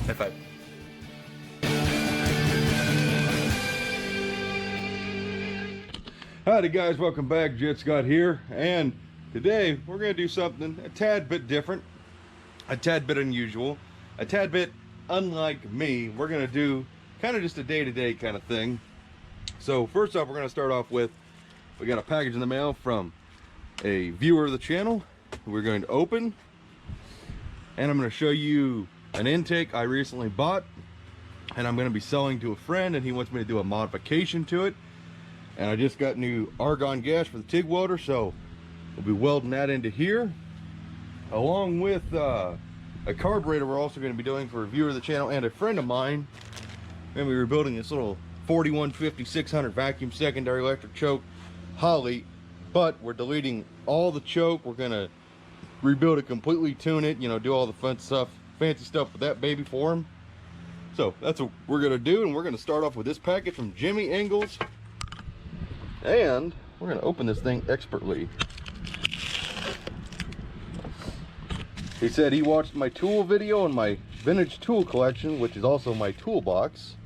High five. Howdy guys, welcome back. Jet Scott here, and today we're going to do something a tad bit different, a tad bit unusual, a tad bit unlike me. We're going to do kind of just a day-to-day kind of thing. So first off, we're going to start off with, we got a package in the mail from a viewer of the channel. We're going to open, and I'm going to show you an intake I recently bought, and I'm going to be selling to a friend, and he wants me to do a modification to it. And I just got new argon gas for the TIG welder, so we'll be welding that into here, along with a carburetor we're also going to be doing for a viewer of the channel and a friend of mine. And we were building this little 4150 600 vacuum secondary electric choke Holly, but we're deleting all the choke. We're going to rebuild it completely, tune it, you know, do all the fun stuff, fancy stuff with that baby for him. So that's what we're going to do, and we're going to start off with this package from Jimmy Ingles. And we're going to open this thing expertly. He said he watched my tool video and my vintage tool collection, which is also my toolbox.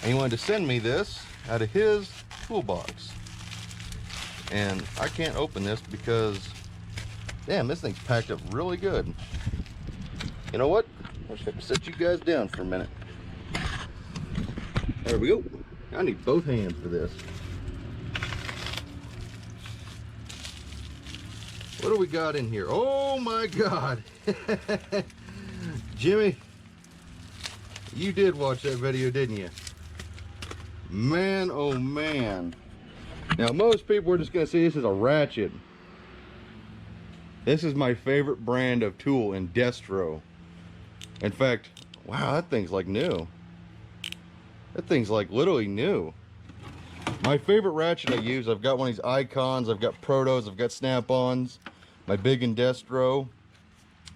And he wanted to send me this out of his toolbox. And I can't open this because, damn, this thing's packed up really good. You know what? I just have to set you guys down for a minute. There we go. I need both hands for this. What do we got in here? Oh my God. Jimmy, you did watch that video, didn't you? Man, oh man. Now most people are just gonna see this as a ratchet. This is my favorite brand of tool, Indestro. In fact, wow, that thing's like new. That thing's like literally new. My favorite ratchet I use, I've got one of these Icons, I've got Protos, I've got Snap-ons, my big Indestro.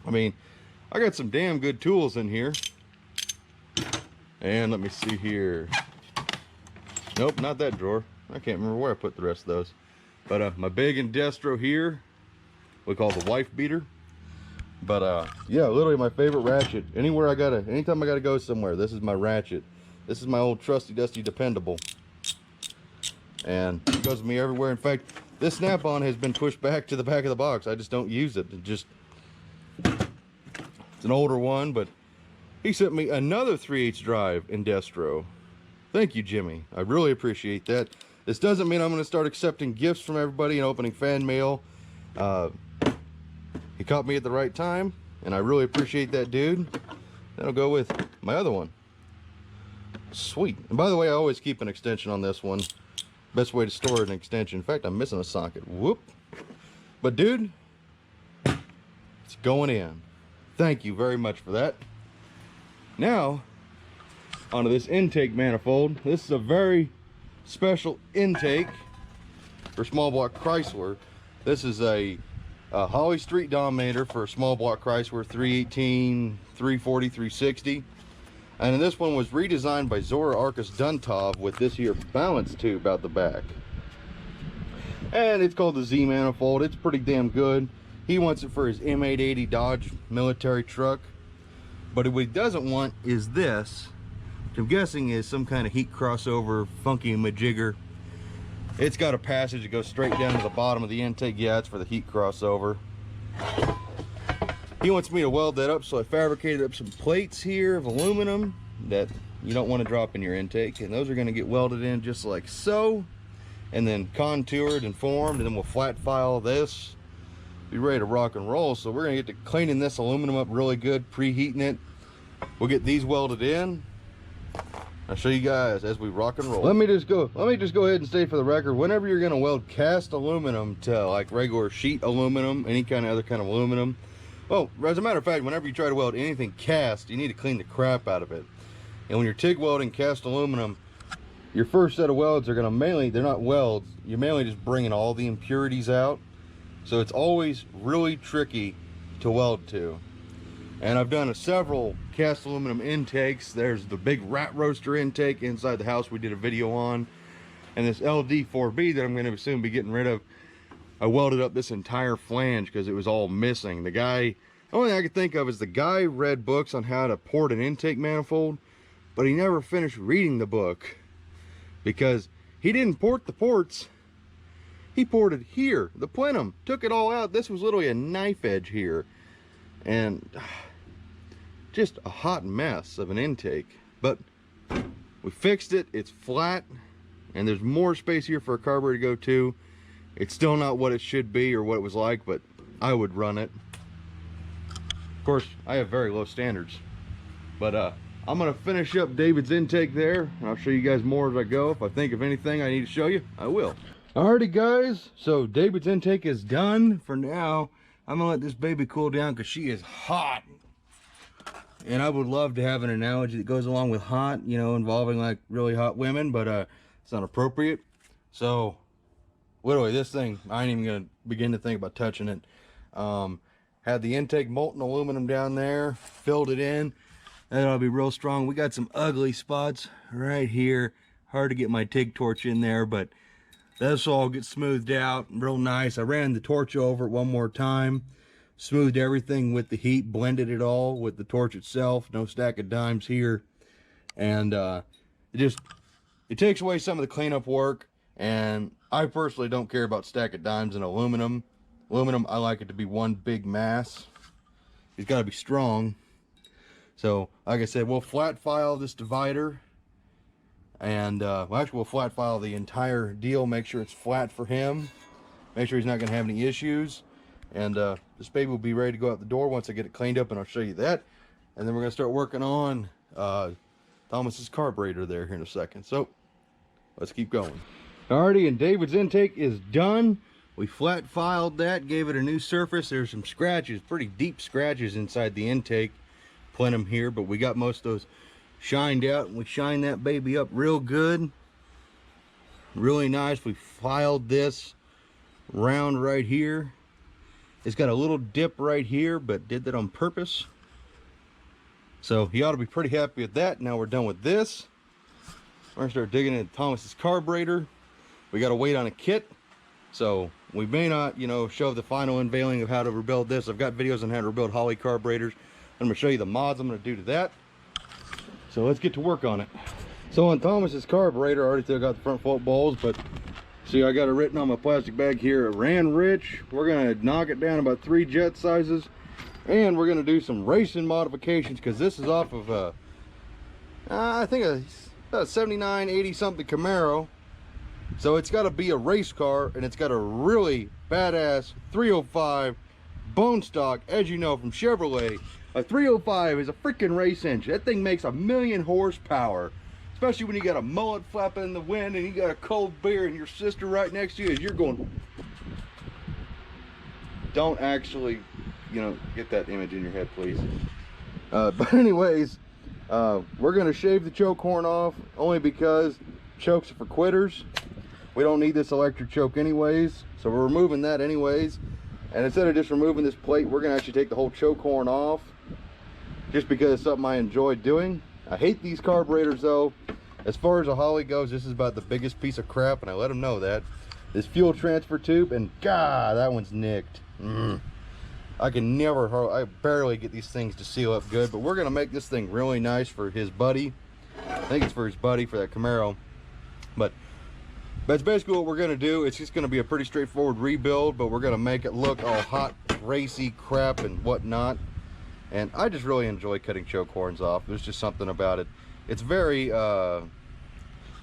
I mean, I got some damn good tools in here. And let me see here. Nope, not that drawer. I can't remember where I put the rest of those. But my big Indestro here, we call the wife beater. But yeah, literally my favorite ratchet. Anytime I gotta go somewhere, this is my ratchet. This is my old trusty dusty dependable. And it goes with me everywhere. In fact, this snap-on has been pushed back to the back of the box. I just don't use it. It's an older one, but he sent me another 3/8 drive Indestro. Thank you, Jimmy. I really appreciate that. This doesn't mean I'm going to start accepting gifts from everybody and opening fan mail. He caught me at the right time, and I really appreciate that, dude. That'll go with my other one. Sweet. And by the way, I always keep an extension on this one. Best way to store an extension. In fact, I'm missing a socket. Whoop. But dude, it's going in. Thank you very much for that. Now, onto this intake manifold. This is a very special intake for small block Chrysler. This is a Holly Street Dominator for a small block Chrysler 318, 340, 360. And this one was redesigned by Zora Arcus Duntov with this here balance tube out the back. And it's called the Z manifold. It's pretty damn good. He wants it for his M880 Dodge military truck. But what he doesn't want is this, which I'm guessing is some kind of heat crossover, funky majigger. It's got a passage that goes straight down to the bottom of the intake. Yeah, it's for the heat crossover. He wants me to weld that up, so I fabricated up some plates here of aluminum that you don't want to drop in your intake, and those are going to get welded in just like so, and then contoured and formed, and then we'll flat file this, be ready to rock and roll. So we're going to get to cleaning this aluminum up really good, preheating it. We'll get these welded in. I'll show you guys as we rock and roll. Let me just go ahead and state for the record, whenever you're going to weld cast aluminum to like regular sheet aluminum, any kind of other kind of aluminum, well, as a matter of fact, whenever you try to weld anything cast, you need to clean the crap out of it. And when you're TIG welding cast aluminum, your first set of welds are going to mainly, they're not welds, you're mainly just bringing all the impurities out. So it's always really tricky to weld to. And I've done several cast aluminum intakes. There's the big rat roaster intake inside the house we did a video on. And this LD4B that I'm going to soon be getting rid of, I welded up this entire flange because it was all missing. The guy The only thing I could think of is the guy read books on how to port an intake manifold, but he never finished reading the book because he didn't port the ports. He ported here, the plenum, took it all out. This was literally a knife edge here, and just a hot mess of an intake. But we fixed it. It's flat, and there's more space here for a carburetor to go to. It's still not what it should be or what it was like, but I would run it. Of course, I have very low standards, but I'm gonna finish up David's intake there, and I'll show you guys more as I go. If I think of anything I need to show you, I will. Alrighty guys, so David's intake is done for now. I'm gonna let this baby cool down because she is hot. And I would love to have an analogy that goes along with hot, you know, involving like really hot women, but it's not appropriate. So literally this thing, I ain't even gonna begin to think about touching it. Had the intake molten aluminum down there, filled it in. That'll be real strong. We got some ugly spots right here. Hard to get my TIG torch in there, but this all gets smoothed out real nice. I ran the torch over it one more time, smoothed everything with the heat, blended it all with the torch itself. No stack of dimes here. And it takes away some of the cleanup work. And I personally don't care about stack of dimes and aluminum. Aluminum, I like it to be one big mass. It's got to be strong. So, like I said, we'll flat file this divider. And, well, actually, we'll flat file the entire deal. Make sure it's flat for him. Make sure he's not going to have any issues. And this baby will be ready to go out the door once I get it cleaned up, and I'll show you that. And then we're going to start working on Thomas's carburetor there here in a second. So, let's keep going. Alrighty, and David's intake is done. We flat filed that, gave it a new surface. There's some scratches, pretty deep scratches inside the intake plenum here, but we got most of those shined out, and we shined that baby up real good. Really nice. We filed this round right here. It's got a little dip right here, but did that on purpose. So you ought to be pretty happy with that. Now we're done with this. We're gonna start digging into Thomas's carburetor. We got to wait on a kit, so we may not, you know, show the final unveiling of how to rebuild this. I've got videos on how to rebuild Holley carburetors. I'm gonna show you the mods I'm gonna do to that. So let's get to work on it. So on Thomas's carburetor, I already still got the front float balls, but see, I got it written on my plastic bag here. It ran rich. We're gonna knock it down about 3 jet sizes, and we're gonna do some racing modifications because this is off of I think a 79, 80 something Camaro. So it's got to be a race car, and it's got a really badass 305 bone stock, as you know from Chevrolet. A 305 is a freaking race engine. That thing makes 1,000,000 horsepower, especially when you got a mullet flapping in the wind and you got a cold beer and your sister right next to you as you're going. Don't actually, you know, get that image in your head, please. But anyways, we're gonna shave the choke horn off only because chokes are for quitters. We don't need this electric choke anyways, so we're removing that anyways. And instead of just removing this plate, we're gonna actually take the whole choke horn off, just because it's something I enjoy doing. I hate these carburetors though. As far as a Holley goes, this is about the biggest piece of crap, and I let them know that. This fuel transfer tube, and God, that one's nicked. I barely get these things to seal up good, but we're gonna make this thing really nice for his buddy. I think it's for his buddy for that Camaro. But that's basically what we're gonna do. It's just gonna be a pretty straightforward rebuild, but we're gonna make it look all hot, racy crap and whatnot. And I just really enjoy cutting choke horns off. There's just something about it. It's very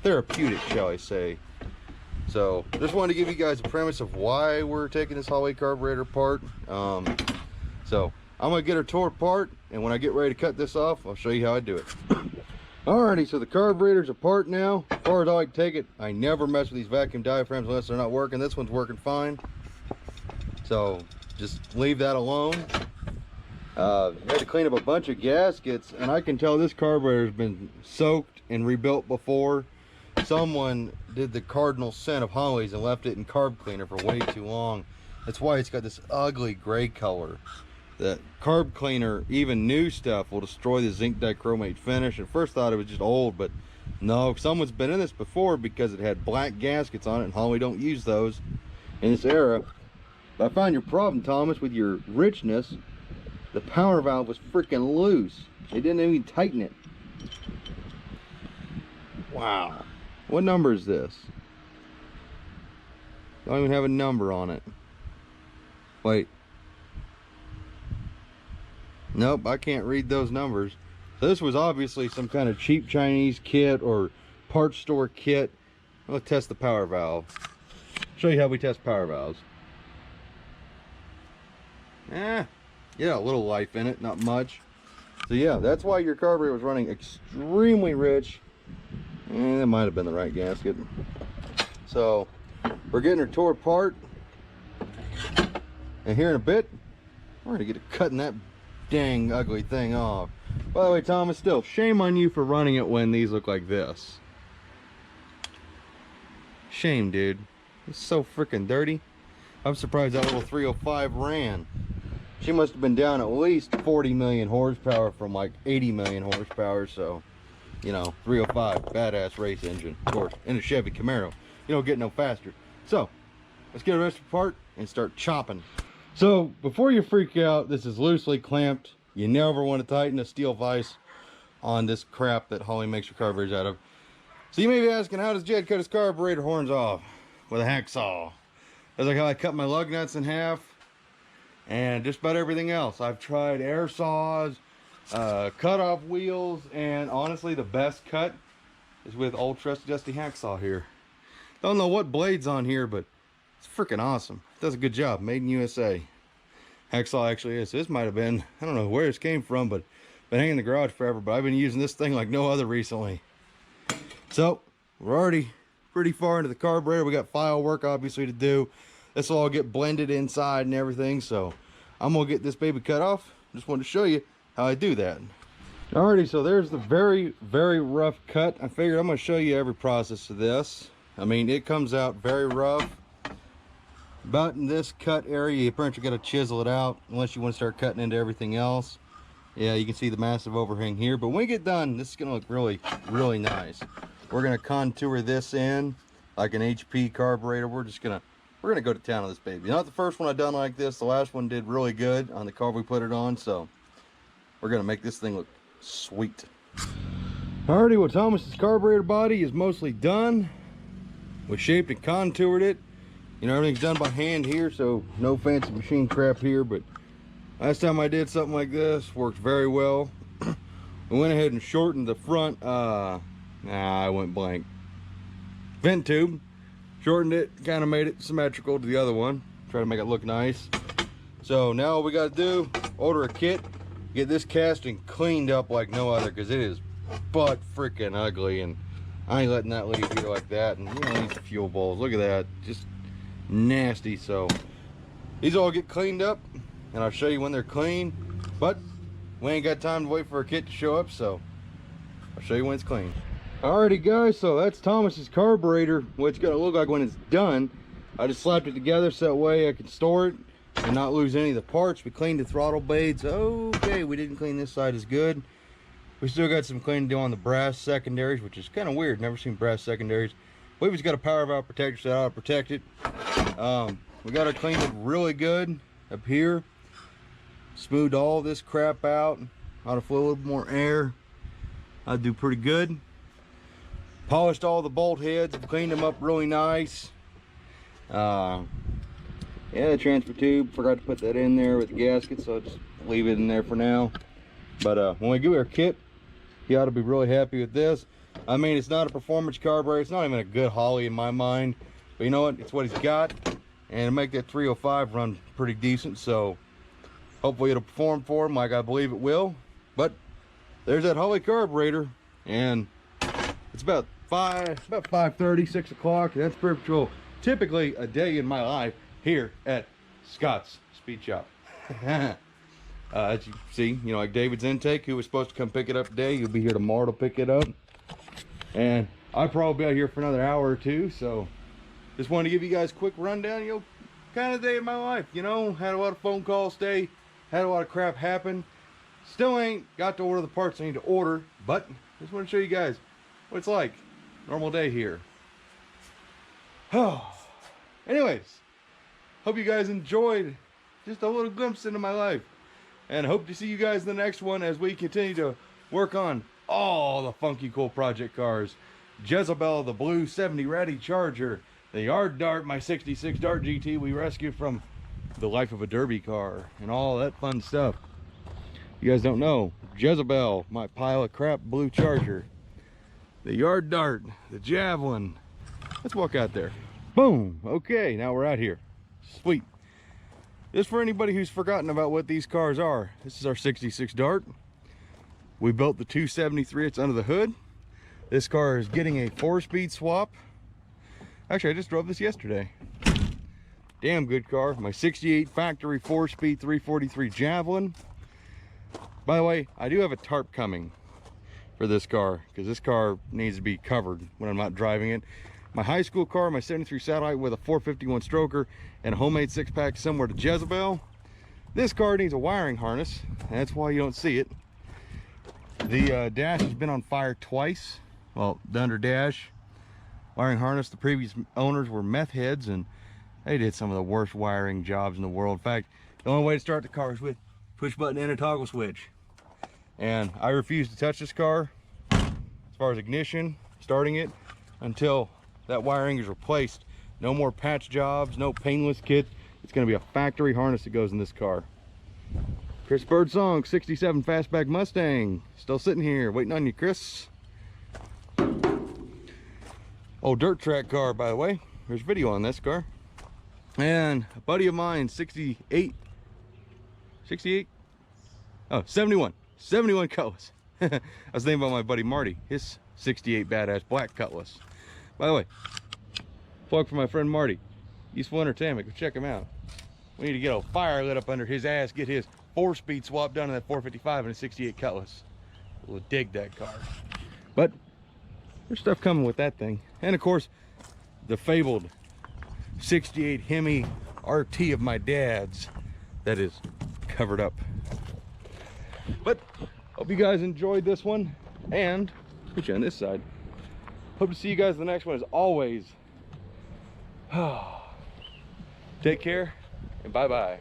therapeutic, shall I say. So just wanted to give you guys a premise of why we're taking this Holley carburetor apart. So I'm gonna get her tore apart, and when I get ready to cut this off, I'll show you how I do it. Alrighty, so the carburetor's apart now. As far as I like to take it, I never mess with these vacuum diaphragms unless they're not working. This one's working fine, so just leave that alone. Had to clean up a bunch of gaskets, and I can tell this carburetor's been soaked and rebuilt before. Someone did the cardinal sin of Holley's and left it in carb cleaner for way too long. That's why it's got this ugly gray color. The carb cleaner, even new stuff, will destroy the zinc dichromate finish. At first thought it was just old, but no, someone's been in this before because it had black gaskets on it, and Holley don't use those in this era. But I found your problem, Thomas, with your richness the power valve was freaking loose. They didn't even tighten it. Wow. What number is this? Don't even have a number on it. Wait. Nope, I can't read those numbers. So this was obviously some kind of cheap Chinese kit or parts store kit. Let's test the power valve. Show you how we test power valves. Yeah, a little life in it, not much. So yeah, that's why your carburetor was running extremely rich. And that might have been the right gasket. So we're getting her tore apart. And here in a bit, we're gonna get to cutting that dang ugly thing off. By the way, Thomas, still, shame on you for running it when these look like this. Shame, dude. It's so freaking dirty. I'm surprised that little 305 ran. She must have been down at least 40 million horsepower from like 80 million horsepower. So, you know, 305, badass race engine, of course, in a Chevy Camaro. You don't get no faster. So, let's get the rest apart and start chopping. So, before you freak out, this is loosely clamped. You never want to tighten a steel vise on this crap that Holly makes your carburetors out of. So you may be asking, how does Jed cut his carburetor horns off? With a hacksaw. That's like how I cut my lug nuts in half. And just about everything else. I've tried air saws, cut off wheels, and honestly the best cut is with old trusty dusty hacksaw here. Don't know what blade's on here, but it's freaking awesome. It does a good job. Made in USA. Hacksaw actually is. This might have been, I don't know where this came from, but been hanging in the garage forever, but I've been using this thing like no other recently. So we're already pretty far into the carburetor. We got file work obviously to do. This will all get blended inside and everything, so I'm gonna get this baby cut off. Just wanted to show you how I do that. Alrighty, so there's the very, very rough cut. I figured I'm gonna show you every process of this. I mean, it comes out very rough. About in this cut area, you pretty much got to chisel it out unless you want to start cutting into everything else. Yeah, you can see the massive overhang here, but when we get done, this is gonna look really, really nice. We're gonna contour this in like an HP carburetor. We're gonna go to town on this baby. Not the first one I've done like this. The last one did really good on the car we put it on, so we're gonna make this thing look sweet. Alrighty, well, Thomas's carburetor body is mostly done. We shaped and contoured it. You know, everything's done by hand here, so no fancy machine crap here, but last time I did something like this, worked very well. We went ahead and shortened the front, I went blank. Vent tube. Shortened it, kind of made it symmetrical to the other one. Try to make it look nice. So now all we got to do, order a kit, get this casting cleaned up like no other, because it is butt freaking ugly, and I ain't letting that leave here like that. And you know, these fuel bowls, look at that, just nasty. So these all get cleaned up, and I'll show you when they're clean, but we ain't got time to wait for a kit to show up, so I'll show you when it's clean. Alrighty guys, so that's Thomas's carburetor, what it's gonna look like when it's done. I just slapped it together so that way I can store it and not lose any of the parts. We cleaned the throttle blades. Okay, we didn't clean this side as good. We still got some cleaning to do on the brass secondaries, which is kind of weird. Never seen brass secondaries. We've just got a power valve protector, so I ought to protect it. We got it cleaned it really good up here. Smoothed all this crap out. Ought to flow a little bit more air. I'd do pretty good. Polished all the bolt heads, cleaned them up really nice. Yeah, the transfer tube, forgot to put that in there with the gasket, so I'll just leave it in there for now. But when we do our kit, you ought to be really happy with this. I mean, it's not a performance carburetor, it's not even a good Holly in my mind, but you know what, it's what he's got, and it'll make that 305 run pretty decent, so hopefully it'll perform for him like I believe it will. But there's that Holly carburetor, and it's about 5:30, 6 o'clock. That's pretty much typically a day in my life here at Scott's Speed Shop. As you see, you know, like David's intake, who was supposed to come pick it up today, he'll be here tomorrow to pick it up. And I'll probably be out here for another hour or two, so just wanted to give you guys a quick rundown, you know, kind of day in my life. You know, had a lot of phone calls today, had a lot of crap happen. Still ain't got to order the parts I need to order, but just want to show you guys what it's like. Normal day here. Anyways, hope you guys enjoyed just a little glimpse into my life. and hope to see you guys in the next one as we continue to work on all the funky cool project cars. Jezebel, the blue 70 Ratty Charger, the Yard Dart, my 66 Dart GT we rescued from the Life of a Derby car, and all that fun stuff. You guys don't know, Jezebel, my pile of crap blue Charger, the Yard Dart, the Javelin. Let's walk out there. Boom. Okay, now we're out here. Sweet. This for anybody who's forgotten about what these cars are. This is our 66 Dart. We built the 273. It's under the hood. This car is getting a 4-speed swap. Actually, I just drove this yesterday. Damn good car. My 68 factory 4-speed 343 Javelin. By the way, I do have a tarp coming for this car because this car needs to be covered when I'm not driving it. My high school car, my 73 Satellite with a 451 stroker and a homemade 6-pack similar to Jezebel. This car needs a wiring harness, and that's why you don't see it. The dash has been on fire twice. Well, the under dash, wiring harness, the previous owners were meth heads, and they did some of the worst wiring jobs in the world. In fact, the only way to start the car is with push button and a toggle switch. And I refuse to touch this car as far as ignition, starting it, until that wiring is replaced. No more patch jobs, no painless kit. It's going to be a factory harness that goes in this car. Chris Birdsong, 67 Fastback Mustang. Still sitting here, waiting on you, Chris. Oh, dirt track car, by the way. There's video on this car. And a buddy of mine, 68? Oh, 71 Cutlass. I was thinking about my buddy Marty, his 68 badass black Cutlass. By the way, plug for my friend Marty, Useful Entertainment. Go check him out. We need to get a fire lit up under his ass, get his 4-speed swap done in that 455 and a 68 Cutlass. We'll dig that car. But there's stuff coming with that thing. And of course, the fabled 68 Hemi RT of my dad's that is covered up. But hope you guys enjoyed this one, and put you on this side. Hope to see you guys in the next one. As always, take care and bye-bye.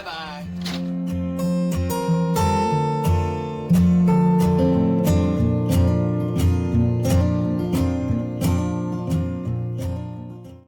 Bye-bye.